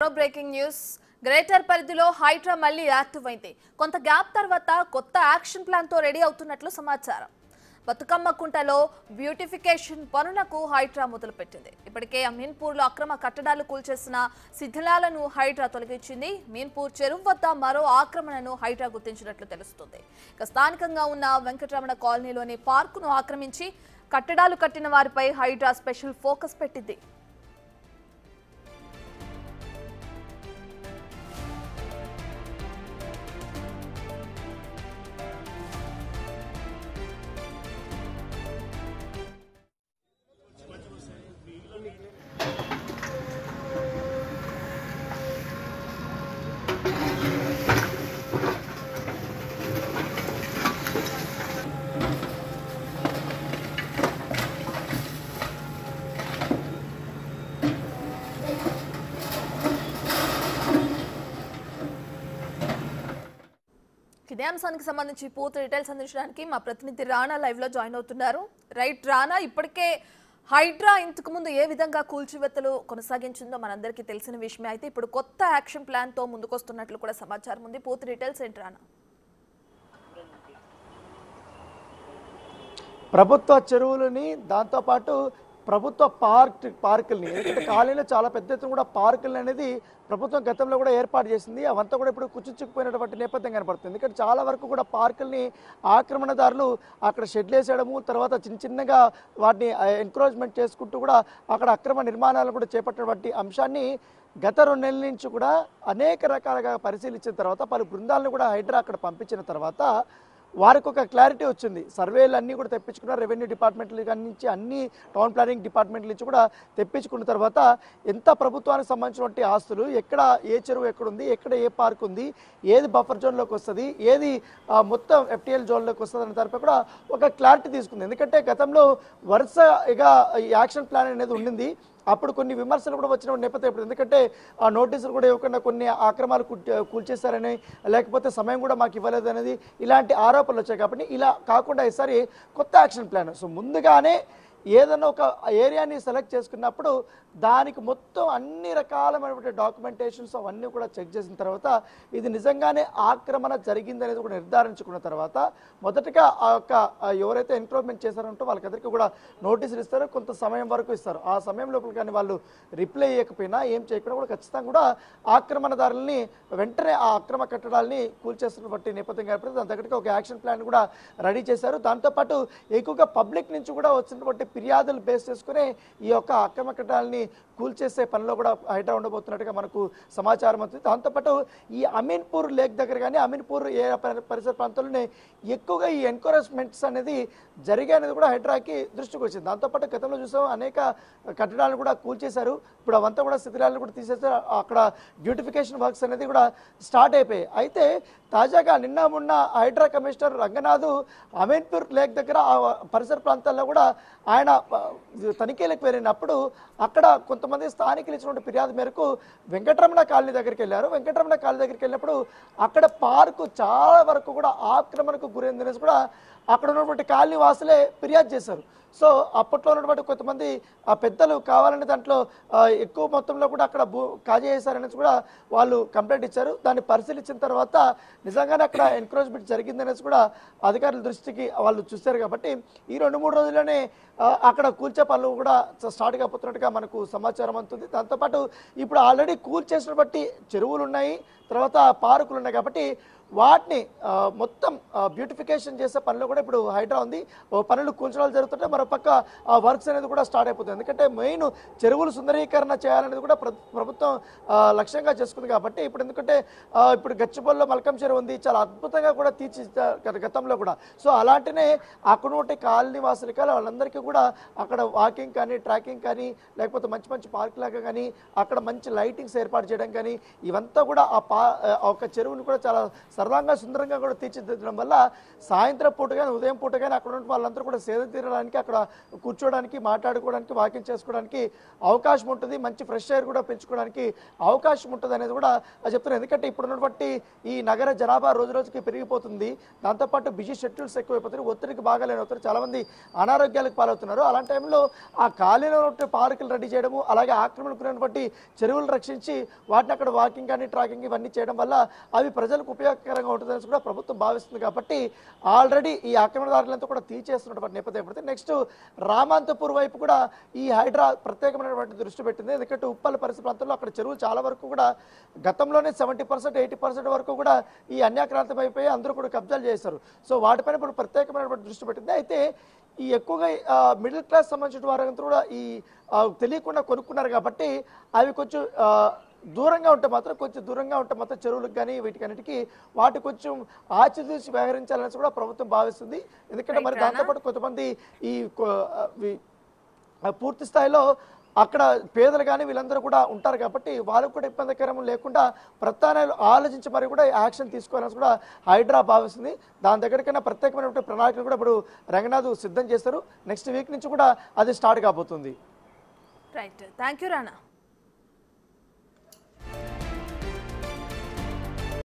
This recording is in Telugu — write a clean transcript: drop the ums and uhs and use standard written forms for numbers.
బ్రేకింగ్ న్యూస్ గ్రేటర్ పరిధిలో హైడ్రా మళ్లీ యాక్టివ్ అయింది. కొంత గ్యాప్ తర్వాత కొత్త యాక్షన్ ప్లాన్ తో రెడీ అవుతున్నట్లు సమాచారం. బతుకమ్మ కుంటలో బ్యూటిఫికేషన్ పనులకు హైడ్రా మొదలుపెట్టింది. ఇప్పటికే మీన్పూర్లో అక్రమ కట్టడాలు కూల్చేసిన శిథిలాలను హైడ్రా తొలగించింది. మీన్పూర్ చెరువు వద్ద మరో ఆక్రమణను హైడ్రా గుర్తించినట్లు తెలుస్తుంది. ఇక స్థానికంగా ఉన్న వెంకటరమణ కాలనీలోని పార్కును ఆక్రమించి కట్టడాలు కట్టిన వారిపై హైడ్రా స్పెషల్ ఫోకస్ పెట్టింది. ఇదే అంశానికి సంబంధించి పూర్తి డీటెయిల్స్ అందించడానికి మా ప్రతినిధి రానా లైవ్ లో జాయిన్ అవుతున్నారు. రైట్ రానా, ఇప్పటికే హైడ్రా ఇంతకు ముందు ఏ విధంగా కూల్చివేతలు కొనసాగించిందో మనందరికీ తెలిసిన విషయమే. అయితే ఇప్పుడు కొత్త యాక్షన్ ప్లాన్ తో ముందుకొస్తున్నట్లు కూడా సమాచారం ఉంది. పూర్తి డీటెయిల్స్ ఏంటి రానా? ప్రభుత్వ చెరువులని దాంతోపాటు ప్రభుత్వ పార్కుల్ని ఎందుకంటే కాలనీలో చాలా పెద్ద ఎత్తున కూడా పార్కులు అనేది ప్రభుత్వం గతంలో కూడా ఏర్పాటు చేసింది. అవంతా కూడా ఇప్పుడు కుచ్చుకుపోయినటువంటి నేపథ్యం కనపడుతుంది. ఎందుకంటే చాలా వరకు కూడా పార్కుల్ని ఆక్రమణదారులు అక్కడ షెడ్లు వేసేయడము, తర్వాత చిన్నగా వాటిని ఎంకరేజ్మెంట్ చేసుకుంటూ కూడా అక్కడ అక్రమ నిర్మాణాలు కూడా చేపట్టినటువంటి అంశాన్ని గత 2 నెలల నుంచి కూడా అనేక రకాలుగా పరిశీలించిన తర్వాత పలు బృందాలను కూడా హైడ్రా అక్కడ పంపించిన తర్వాత వారికి ఒక క్లారిటీ వచ్చింది. సర్వేలు అన్నీ కూడా తెప్పించుకున్నారు. రెవెన్యూ డిపార్ట్మెంట్ల నుంచి అన్ని టౌన్ ప్లానింగ్ డిపార్ట్మెంట్ల నుంచి కూడా తెప్పించుకున్న తర్వాత ఎంత ప్రభుత్వానికి సంబంధించినటువంటి ఆస్తులు, ఎక్కడ ఏ చెరువు ఎక్కడుంది, ఎక్కడ ఏ పార్క్ ఉంది, ఏది బఫర్ జోన్లోకి వస్తుంది, ఏది మొత్తం ఎఫ్టీఎల్ జోన్లోకి వస్తుంది అనే దానిపై కూడా ఒక క్లారిటీ తీసుకుంది. ఎందుకంటే గతంలో వరుసగా యాక్షన్ ప్లాన్ అనేది ఉండింది. అప్పుడు కొన్ని విమర్శలు కూడా వచ్చిన నేపథ్యం ఇప్పుడు ఎందుకంటే ఆ నోటీసులు కూడా ఇవ్వకుండా కొన్ని ఆక్రమాలు కూల్చేశారని, లేకపోతే సమయం కూడా మాకు ఇవ్వలేదు అనేది ఇలాంటి ఆరోపణలు వచ్చాయి. కాబట్టి ఇలా కాకుండా ఈసారి కొత్త యాక్షన్ ప్లాన్. సో ముందుగానే ఏదైనా ఒక ఏరియాని సెలెక్ట్ చేసుకున్నప్పుడు దానికి మొత్తం అన్ని రకాలమైనటువంటి డాక్యుమెంటేషన్స్ అవన్నీ కూడా చెక్ చేసిన తర్వాత ఇది నిజంగానే ఆక్రమణ జరిగింది అనేది కూడా నిర్ధారించుకున్న తర్వాత మొదటగా ఆ యొక్క ఎవరైతే ఎన్క్రోచ్మెంట్ చేశారంటో వాళ్ళకందరికీ కూడా నోటీసులు ఇస్తారు, కొంత సమయం వరకు ఇస్తారు. ఆ సమయం లోపల కానీ వాళ్ళు రిప్లై చేయకపోయినా ఏం చేయకుండా కూడా ఖచ్చితంగా కూడా ఆక్రమణదారులని వెంటనే ఆ అక్రమ కట్టడాలని కూల్చేస్తున్నటువంటి నేపథ్యం కాబట్టి దాని దగ్గరికి ఒక యాక్షన్ ప్లాన్ కూడా రెడీ చేశారు. దాంతోపాటు ఎక్కువగా పబ్లిక్ నుంచి కూడా వచ్చినటువంటి ఫిర్యాదులు బేస్ చేసుకుని ఈ యొక్క అక్రమ కట్టడాలని కూల్చేసే పనిలో కూడా హైడ్రా ఉండబోతున్నట్టుగా మనకు సమాచారం అవుతుంది. దాంతోపాటు ఈ అమీన్పూర్ లేక్ దగ్గర కానీ అమీన్పూర్ ఏ పరిసర ప్రాంతాల్లోనే ఎక్కువగా ఈ ఎన్కరేజ్మెంట్స్ అనేది జరిగాయనేది కూడా హైడ్రాకి దృష్టికి వచ్చింది. దాంతోపాటు గతంలో చూసాం అనేక కట్టడాలను కూడా కూల్చేశారు. ఇప్పుడు అవంతా కూడా శిథిలాలను కూడా తీసేస్తారు. అక్కడ బ్యూటిఫికేషన్ వర్క్స్ అనేది కూడా స్టార్ట్ అయిపోయాయి. అయితే తాజాగా నిన్న మొన్న హైడ్రా కమిషనర్ రంగనాథ్ అమీన్పూర్ లేక్ దగ్గర ఆ పరిసర ప్రాంతాల్లో కూడా ఆయన తనిఖీలకు వెళ్ళినప్పుడు అక్కడ కొంతమంది స్థానికులు ఇచ్చినటువంటి ఫిర్యాదు మేరకు వెంకటరమణ కాలనీ దగ్గరికి వెళ్ళారు. వెంకటరమణ కాలనీ దగ్గరికి వెళ్ళినప్పుడు అక్కడ పార్కు చాలా వరకు కూడా ఆక్రమణకు గురైందనేసి కూడా అక్కడ ఉన్నటువంటి కాలనీ వాసులే ఫిర్యాదు చేశారు. సో అప్పట్లో ఉన్నటువంటి కొంతమంది పెద్దలు కావాలని దాంట్లో ఎక్కువ మొత్తంలో కూడా అక్కడ కాజీ చేశారనేసి కూడా వాళ్ళు కంప్లైంట్ ఇచ్చారు. దాన్ని పరిశీలించిన తర్వాత నిజంగానే అక్కడ ఎన్క్రోచ్మెంట్ జరిగిందనేసి కూడా అధికారుల దృష్టికి వాళ్ళు చూశారు. కాబట్టి ఈ 2-3 రోజుల్లోనే అక్కడ కూల్చే పనులు కూడా స్టార్ట్ కాబోతున్నట్టుగా మనకు సమాచారం అందుతుంది. దాంతోపాటు ఇప్పుడు ఆల్రెడీ కూల్చేసినటువంటి చెరువులు ఉన్నాయి, తర్వాత పార్కులు ఉన్నాయి. కాబట్టి వాటిని మొత్తం బ్యూటిఫికేషన్ చేసే పనిలో కూడా ఇప్పుడు హైడ్రా ఉంది. పనులు కూల్చడాలు జరుగుతుంటే మరోపక్క ఆ వర్క్స్ అనేది కూడా స్టార్ట్ అయిపోతుంది. ఎందుకంటే మెయిన్ చెరువులు సుందరీకరణ చేయాలనేది కూడా ప్రభుత్వం లక్ష్యంగా చేసుకుంది. కాబట్టి ఇప్పుడు ఎందుకంటే ఇప్పుడు గచ్చిబౌలిలో మల్కం చెరువు ఉంది, చాలా అద్భుతంగా కూడా తీర్చిదిద్దారు గతంలో కూడా. సో అలాంటినే అక్కడ ఉంటే కాలనీ వాసులకి వాళ్ళందరికీ కూడా అక్కడ వాకింగ్ కానీ, ట్రాకింగ్ కానీ, లేకపోతే మంచి మంచి పార్క్ లాగా కానీ, అక్కడ మంచి లైటింగ్స్ ఏర్పాటు చేయడం కానీ, ఇవంతా కూడా ఆ ఒక చెరువుని కూడా చాలా సరళంగా సుందరంగా కూడా తీర్చిదిద్దడం వల్ల సాయంత్రం పూట కానీ ఉదయం పూట కానీ అక్కడ ఉన్న వాళ్ళందరూ కూడా సేద తీరడానికి అక్కడ కూర్చోడానికి మాట్లాడుకోవడానికి వాకింగ్ చేసుకోవడానికి అవకాశం ఉంటుంది, మంచి ఫ్రెష్ ఎయిర్ కూడా పెంచుకోవడానికి అవకాశం ఉంటుంది అనేది కూడా చెప్తున్నారు. ఎందుకంటే ఇప్పుడున్నటువంటి ఈ నగర జనాభా రోజు రోజుకి పెరిగిపోతుంది, దాంతోపాటు బిజీ షెడ్యూల్స్ ఎక్కువైపోతున్నాయి, ఒత్తిడికి బాగాలేని అవుతారు, చాలామంది అనారోగ్యాలకు పాలవుతున్నారు. అలాంటి టైంలో ఆ ఖాళీలో ఉన్న పార్కులు రెడీ చేయడము, అలాగే ఆక్రమణకున్నటువంటి చెరువులు రక్షించి వాటిని అక్కడ వాకింగ్ కానీ ట్రాకింగ్ ఇవన్నీ చేయడం వల్ల అవి ప్రజలకు ఉపయోగకరంగా ఉంటుందని కూడా ప్రభుత్వం భావిస్తుంది. కాబట్టి ఆల్రెడీ ఈ ఆక్రమణదారులంతా కూడా తీసేస్తున్నటువంటి నేపథ్యం పడితే నెక్స్ట్ రామాంతపూర్ వైపు కూడా ఈ హైడ్రా ప్రత్యేకమైనటువంటి దృష్టి పెట్టింది. ఎందుకంటే ఉప్పల్ పరిసర ప్రాంతంలో అక్కడ చెరువులు చాలా వరకు కూడా గతంలోనే 70% 80% వరకు కూడా ఈ అన్యాక్రాంతం అయిపోయి అందరూ కూడా కబ్జాలు చేశారు. సో వాటిపైన ఇప్పుడు ప్రత్యేకమైనటువంటి దృష్టి పెట్టింది. అయితే ఈ ఎక్కువగా మిడిల్ క్లాస్ సంబంధించిన వారంతా కూడా ఈ తెలియకుండా కొనుక్కున్నారు కాబట్టి అవి కొంచెం దూరంగా ఉంటే మాత్రం చెరువులకు కానీ వీటికన్నిటికీ వాటి కొంచెం ఆచితూచి వ్యవహరించాలని కూడా ప్రభుత్వం భావిస్తుంది. ఎందుకంటే మరి దాంతోపాటు కొంతమంది ఈ పూర్తి స్థాయిలో అక్కడ పేదలు కానీ వీళ్ళందరూ కూడా ఉంటారు కాబట్టి వాళ్ళకు కూడా ఇబ్బందికరం లేకుండా ప్రత్యామ్నాయాలు ఆలోచించి మరి కూడా యాక్షన్ తీసుకోవాలని కూడా హైడ్రా భావిస్తుంది. దాని దగ్గరికైనా ప్రత్యేకమైనటువంటి ప్రణాళికలు కూడా ఇప్పుడు రంగనాథ్ సిద్ధం చేస్తారు. నెక్స్ట్ వీక్ నుంచి కూడా అది స్టార్ట్ కాబోతుంది. Right, thank you Rana.